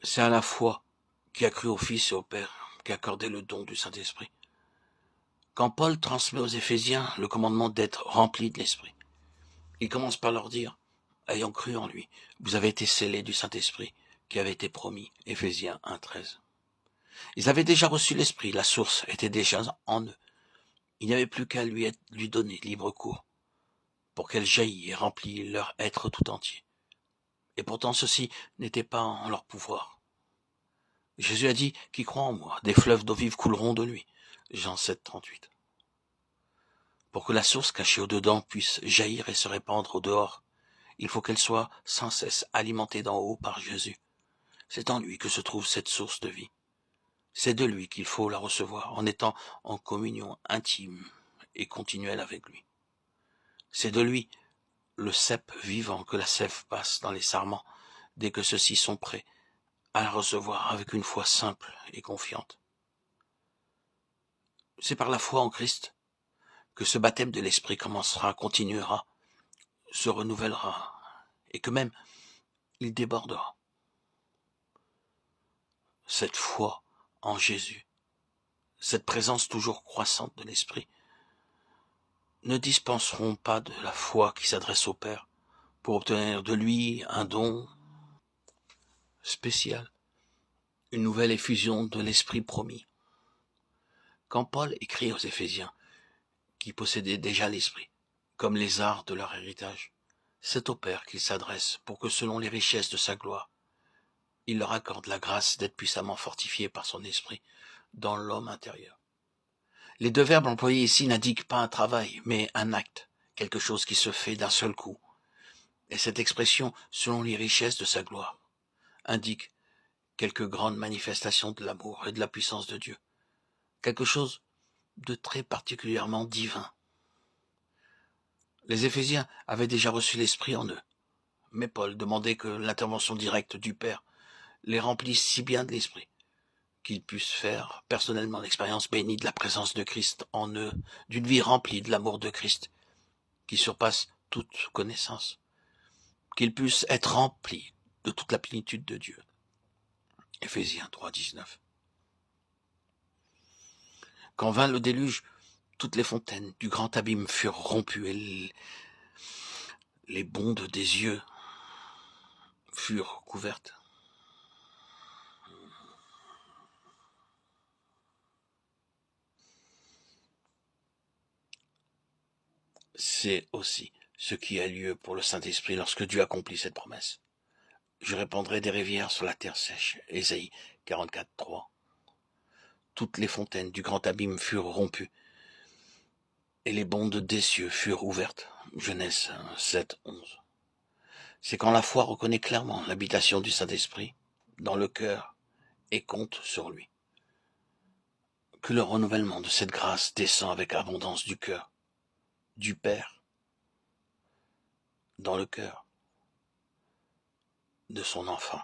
C'est à la foi qui a cru au Fils et au Père qui a accordé le don du Saint-Esprit. Quand Paul transmet aux Éphésiens le commandement d'être remplis de l'Esprit, il commence par leur dire, ayant cru en lui, vous avez été scellés du Saint-Esprit qui avait été promis, Éphésiens 1,13. Ils avaient déjà reçu l'Esprit, la source était déjà en eux. Il n'y avait plus qu'à lui donner libre cours pour qu'elle jaillisse et remplisse leur être tout entier. Et pourtant ceci n'était pas en leur pouvoir. Jésus a dit, qui croit en moi, des fleuves d'eau vive couleront de lui. Jean 7, 38. Pour que la source cachée au-dedans puisse jaillir et se répandre au dehors, il faut qu'elle soit sans cesse alimentée d'en haut par Jésus. C'est en lui que se trouve cette source de vie. C'est de lui qu'il faut la recevoir en étant en communion intime et continuelle avec lui. C'est de lui, le cep vivant, que la sève passe dans les sarments dès que ceux-ci sont prêts à la recevoir avec une foi simple et confiante. C'est par la foi en Christ que ce baptême de l'Esprit commencera, continuera, se renouvellera, et que même il débordera. Cette foi en Jésus, cette présence toujours croissante de l'Esprit, ne dispenseront pas de la foi qui s'adresse au Père pour obtenir de lui un don spécial, une nouvelle effusion de l'Esprit promis. Quand Paul écrit aux Éphésiens, qui possédaient déjà l'Esprit, comme les arts de leur héritage, c'est au Père qu'il s'adresse pour que, selon les richesses de sa gloire, il leur accorde la grâce d'être puissamment fortifiés par son Esprit dans l'homme intérieur. Les deux verbes employés ici n'indiquent pas un travail, mais un acte, quelque chose qui se fait d'un seul coup. Et cette expression, selon les richesses de sa gloire, indique quelque grande manifestation de l'amour et de la puissance de Dieu, quelque chose de très particulièrement divin. Les Éphésiens avaient déjà reçu l'Esprit en eux, mais Paul demandait que l'intervention directe du Père les remplisse si bien de l'Esprit qu'ils puissent faire personnellement l'expérience bénie de la présence de Christ en eux, d'une vie remplie de l'amour de Christ, qui surpasse toute connaissance, qu'ils puissent être remplis de toute la plénitude de Dieu. Éphésiens 3, 19. Quand vint le déluge, toutes les fontaines du grand abîme furent rompues et les bondes des yeux furent couvertes. C'est aussi ce qui a lieu pour le Saint-Esprit lorsque Dieu accomplit cette promesse. Je répandrai des rivières sur la terre sèche. Ésaïe 44, 3. Toutes les fontaines du grand abîme furent rompues, et les bondes des cieux furent ouvertes. Genèse 7, 11. C'est quand la foi reconnaît clairement l'habitation du Saint-Esprit dans le cœur et compte sur lui, que le renouvellement de cette grâce descend avec abondance du cœur, du Père, dans le cœur de son enfant.